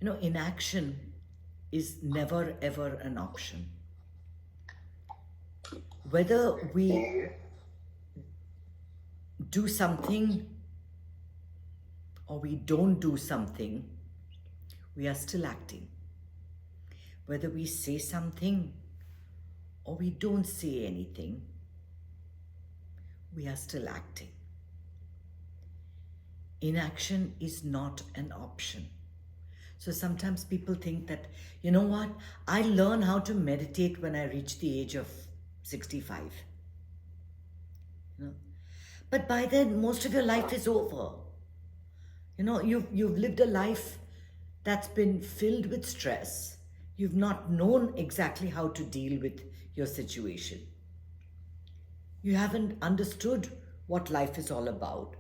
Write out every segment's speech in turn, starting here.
Inaction is never ever an option. Whether we do something or we don't do something, we are still acting. Whether we say something or we don't say anything, we are still acting. Inaction is not an option. So sometimes people think that, you know what, I learn how to meditate when I reach the age of 65. You know? But by then, most of your life is over. You've lived a life that's been filled with stress. You've not known exactly how to deal with your situation. You haven't understood what life is all about.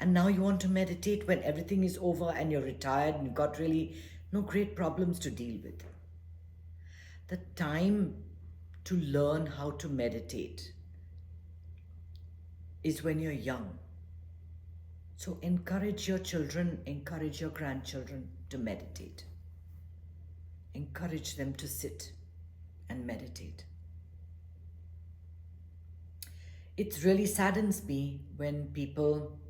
And now you want to meditate when everything is over and you're retired and you've got really no great problems to deal with. The time to learn how to meditate is when you're young. So encourage your children, encourage your grandchildren to meditate. Encourage them to sit and meditate. It really saddens me when people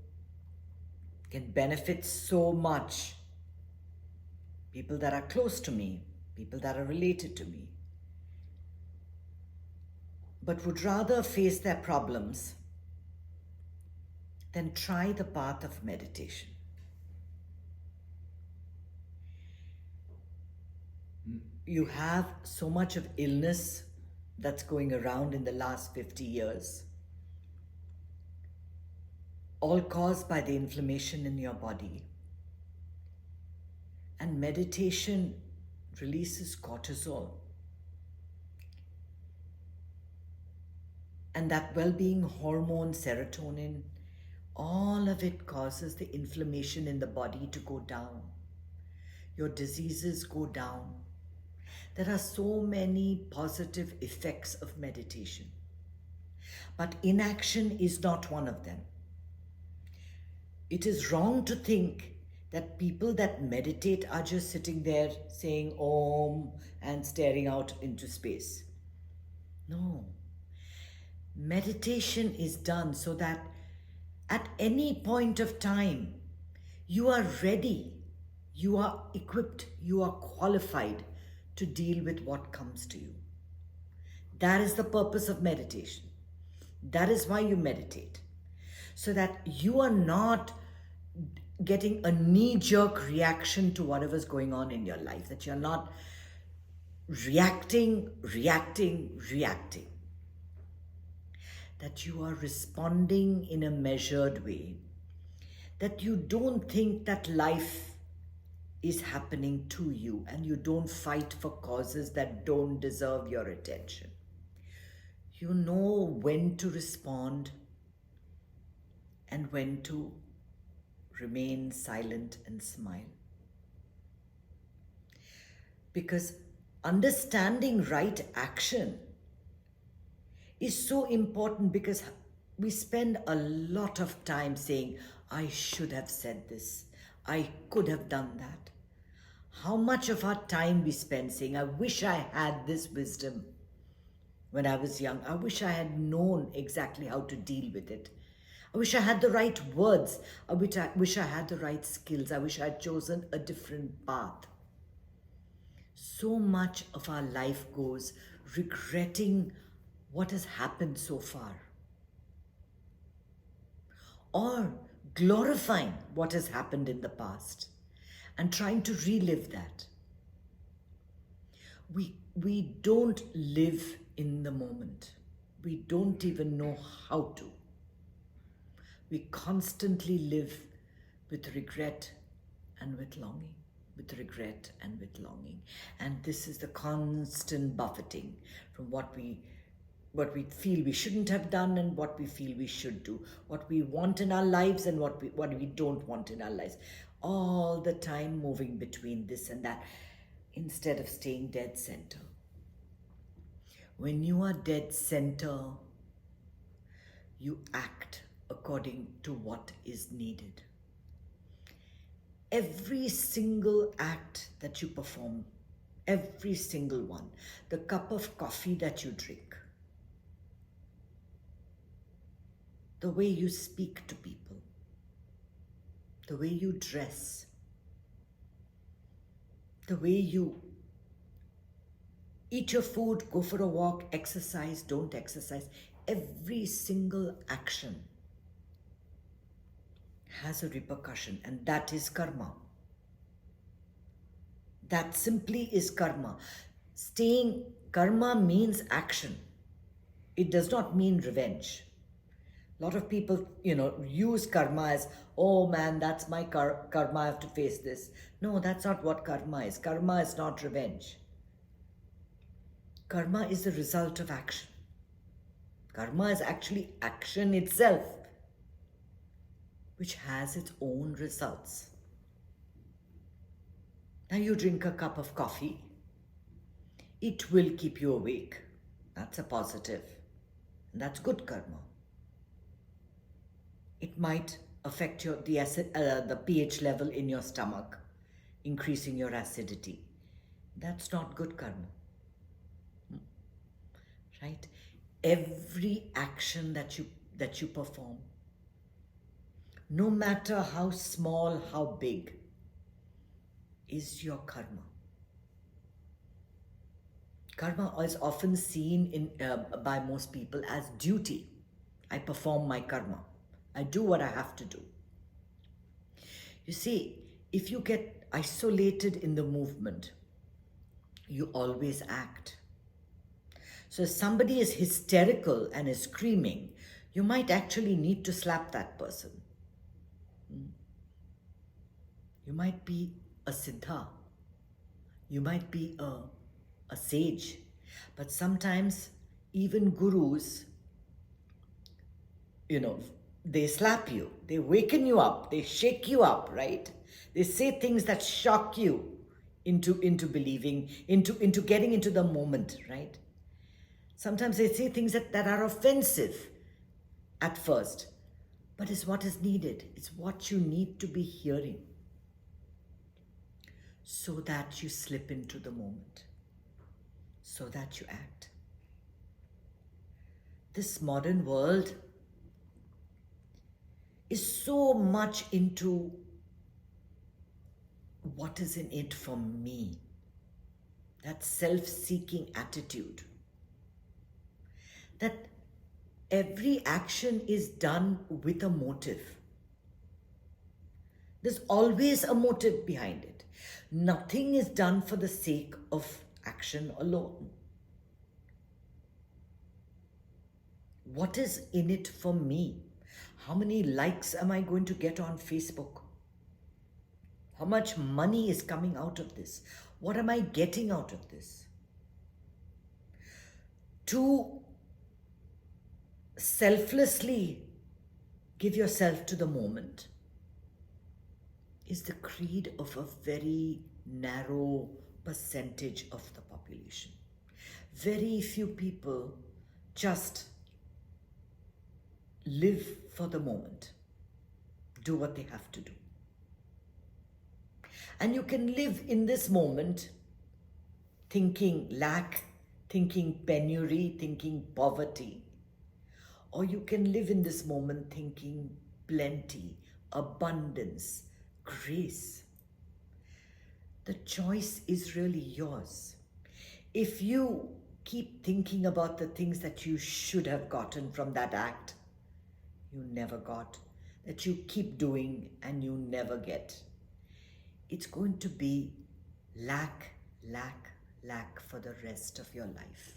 can benefit so much. People that are close to me, people that are related to me, but would rather face their problems than try the path of meditation. You have so much of illness that's going around in the last 50 years, all caused by the inflammation in your body. And meditation releases cortisol. And that well-being hormone, serotonin, all of it causes the inflammation in the body to go down. Your diseases go down. There are so many positive effects of meditation. But inaction is not one of them. It is wrong to think that people that meditate are just sitting there saying Om and staring out into space. No. Meditation is done so that at any point of time, you are ready, you are equipped, you are qualified to deal with what comes to you. That is the purpose of meditation. That is why you meditate. So that you are not getting a knee-jerk reaction to whatever's going on in your life, that you're not reacting, that you are responding in a measured way, that you don't think that life is happening to you and you don't fight for causes that don't deserve your attention. You know when to respond and when to remain silent and smile. Because understanding right action is so important, because we spend a lot of time saying, I should have said this, I could have done that. How much of our time we spend saying, I wish I had this wisdom when I was young. I wish I had known exactly how to deal with it. I wish I had the right words. I wish I had the right skills. I wish I had chosen a different path. So much of our life goes regretting what has happened so far, or glorifying what has happened in the past and trying to relive that. We don't live in the moment. We don't even know how to. We constantly live with regret and with longing, with regret and with longing. And this is the constant buffeting from what we feel we shouldn't have done and what we feel we should do, what we want in our lives and what we don't want in our lives. All the time moving between this and that instead of staying dead center. When you are dead center, you act according to what is needed. Every single act that you perform, every single one, the cup of coffee that you drink, the way you speak to people, the way you dress, the way you eat your food, go for a walk, exercise, don't exercise, every single action has a repercussion, and that is karma. That simply is karma. Karma means action. It does not mean revenge. A lot of people, use karma as, oh man, that's my karma, I have to face this. No, that's not what karma is. Karma is not revenge. Karma is the result of action. Karma is actually action itself, which has its own results. Now you drink a cup of coffee. It will keep you awake. That's a positive. And that's good karma. It might affect the pH level in your stomach, increasing your acidity. That's not good karma. Right? Every action that you perform, no matter how small, how big, is your karma. Karma is often seen by most people as duty. I perform my karma. I do what I have to do. You see, if you get isolated in the movement, you always act. So if somebody is hysterical and is screaming, you might actually need to slap that person. You might be a siddha. You might be a sage. But sometimes even gurus, they slap you. They waken you up. They shake you up, right? They say things that shock you into believing, into getting into the moment, right? Sometimes they say things that are offensive at first, but it's what is needed. It's what you need to be hearing so that you slip into the moment, so that you act. This modern world is so much into what is in it for me, that self-seeking attitude, that every action is done with a motive. There's always a motive behind it. Nothing is done for the sake of action alone. What is in it for me? How many likes am I going to get on Facebook? How much money is coming out of this? What am I getting out of this? To selflessly give yourself to the moment is the creed of a very narrow percentage of the population. Very few people just live for the moment, do what they have to do. And you can live in this moment thinking lack, thinking penury, thinking poverty. Or you can live in this moment thinking plenty, abundance, grace. The choice is really yours. If you keep thinking about the things that you should have gotten from that act, you never got, that you keep doing and you never get, it's going to be lack, lack, lack for the rest of your life.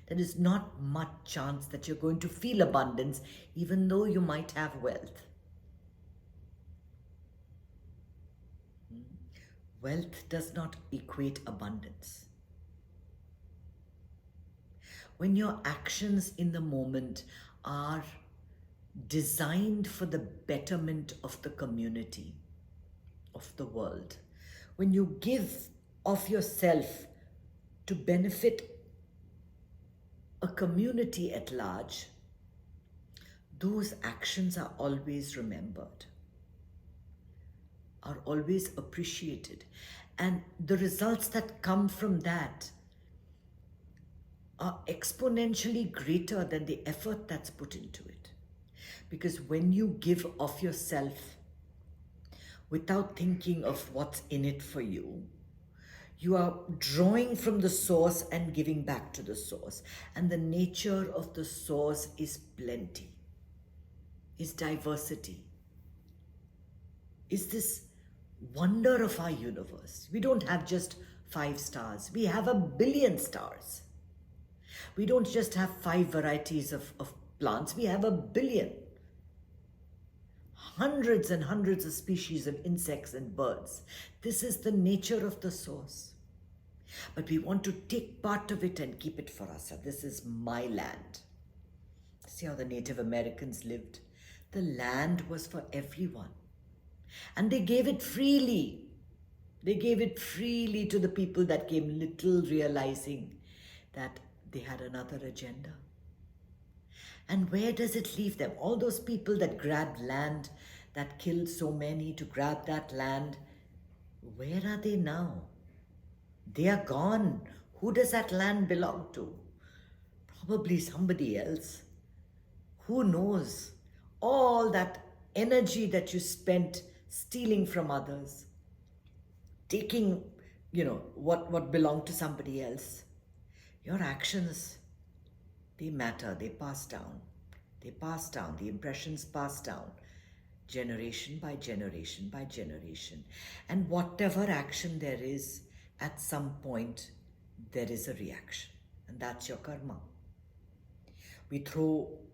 There is not much chance that you're going to feel abundance, even though you might have wealth. Wealth does not equate abundance. When your actions in the moment are designed for the betterment of the community, of the world, when you give of yourself to benefit a community at large, those actions are always remembered. are always appreciated. And the results that come from that are exponentially greater than the effort that's put into it. Because when you give of yourself without thinking of what's in it for you, you are drawing from the source and giving back to the source. And the nature of the source is plenty, is diversity, is this wonder of our universe. We don't have just 5 stars, we have 1 billion stars. We don't just have 5 varieties of plants, we have 1 billion. Hundreds and hundreds of species of insects and birds. This is the nature of the source. But we want to take part of it and keep it for ourselves. This is my land. See how the Native Americans lived? The land was for everyone. And they gave it freely. They gave it freely to the people that came, little realizing that they had another agenda. And where does it leave them? All those people that grabbed land, that killed so many to grab that land, where are they now? They are gone. Who does that land belong to? Probably somebody else. Who knows? All that energy that you spent stealing from others, taking, what belonged to somebody else. Your actions, they matter, they pass down. They pass down, the impressions pass down, generation by generation by generation. And whatever action there is, at some point, there is a reaction. And that's your karma.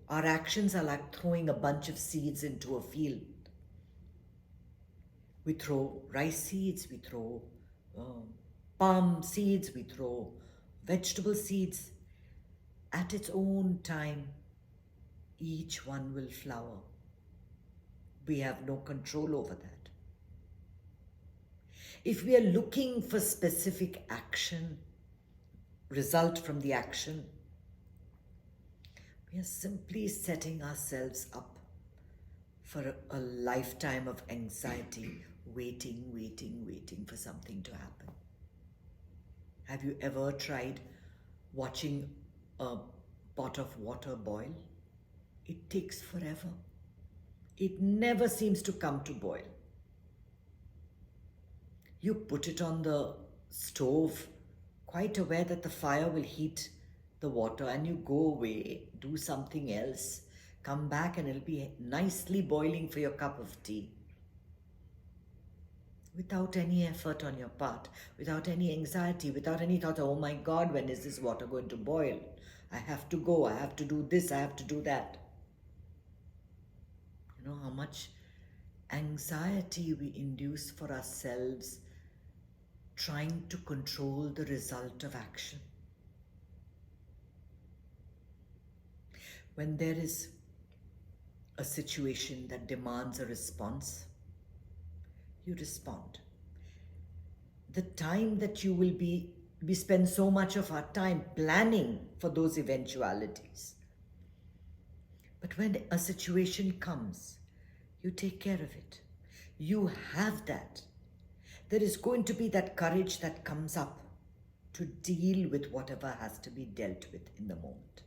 Our actions are like throwing a bunch of seeds into a field. We throw rice seeds, we throw palm seeds, we throw vegetable seeds. At its own time, each one will flower. We have no control over that. If we are looking for specific action, result from the action, we are simply setting ourselves up for a lifetime of anxiety, waiting for something to happen. Have you ever tried watching a pot of water boil? It takes forever. It never seems to come to boil. You put it on the stove, quite aware that the fire will heat the water, and you go away, do something else, come back, and it'll be nicely boiling for your cup of tea. Without any effort on your part, without any anxiety, without any thought, oh my God, when is this water going to boil? I have to go, I have to do this, I have to do that. You know how much anxiety we induce for ourselves trying to control the result of action. When there is a situation that demands a response, you respond. The time that we spend so much of our time planning for those eventualities. But when a situation comes, you take care of it. You have that. There is going to be that courage that comes up to deal with whatever has to be dealt with in the moment.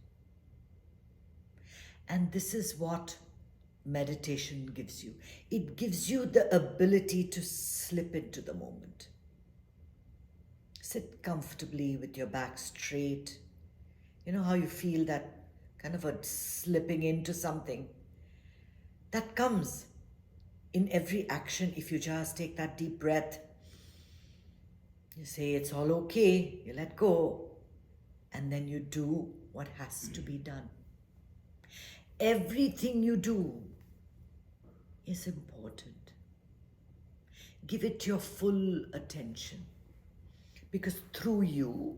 And this is what meditation gives you. It gives you the ability to slip into the moment. Sit comfortably with your back straight. You know how you feel that kind of a slipping into something? That comes in every action if you just take that deep breath. You say it's all okay, you let go, and then you do what has to be done. Everything you do is important. Give it your full attention, because through you,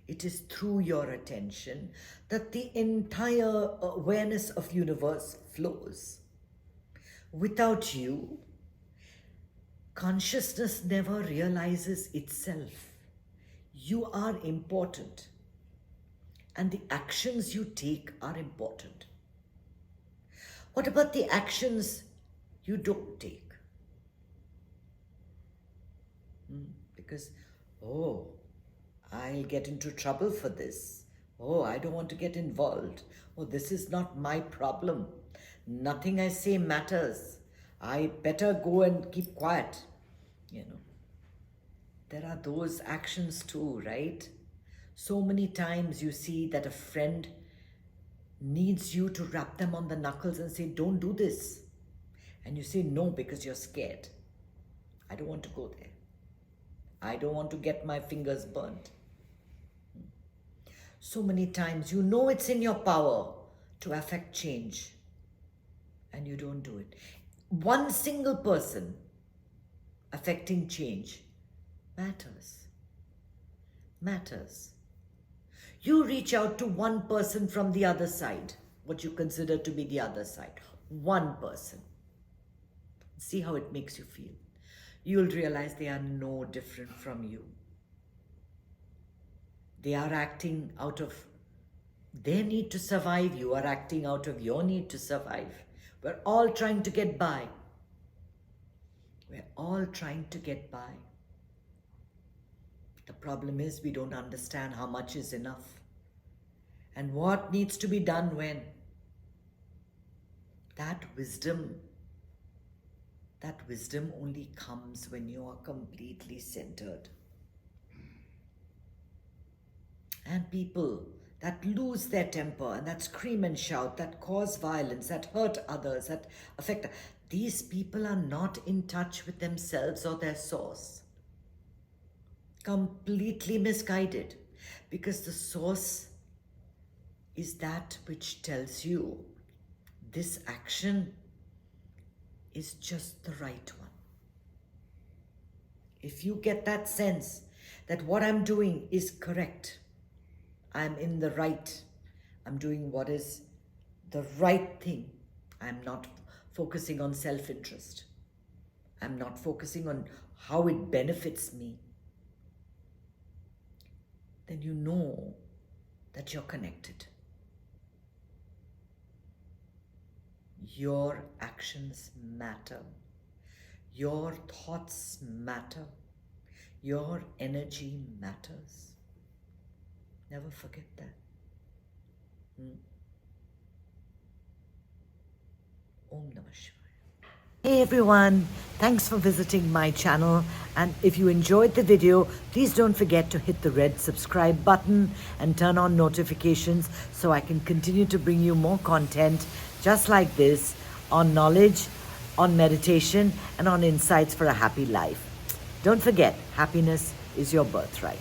it is through your attention that the entire awareness of universe flows. Without you, consciousness never realizes itself. You are important, and the actions you take are important. What about the actions you don't take? Because, oh, I'll get into trouble for this. Oh, I don't want to get involved. Oh, this is not my problem. Nothing I say matters. I better go and keep quiet. You know, there are those actions too, right? So many times you see that a friend needs you to rap them on the knuckles and say, don't do this. And you say no because you're scared. I don't want to go there. I don't want to get my fingers burnt. So many times you know it's in your power to affect change and you don't do it. One single person affecting change matters. Matters. You reach out to one person from the other side, what you consider to be the other side. One person. See how it makes you feel. You'll realize they are no different from you. They are acting out of their need to survive. You are acting out of your need to survive. We're all trying to get by. We're all trying to get by. The problem is we don't understand how much is enough and what needs to be done when. That wisdom only comes when you are completely centered. And people that lose their temper and that scream and shout, that cause violence, that hurt others, that affect, these people are not in touch with themselves or their source. Completely misguided, because the source is that which tells you this action is just the right one. If you get that sense that what I'm doing is correct, I'm in the right, I'm doing what is the right thing, I'm not focusing on self-interest, I'm not focusing on how it benefits me, then you know that you're connected. Your actions matter. Your thoughts matter. Your energy matters. Never forget that. Om Namah Shivaya. Hey everyone, thanks for visiting my channel, and if you enjoyed the video, please don't forget to hit the red subscribe button and turn on notifications so I can continue to bring you more content just like this on knowledge, on meditation, and on insights for a happy life. Don't forget, happiness is your birthright.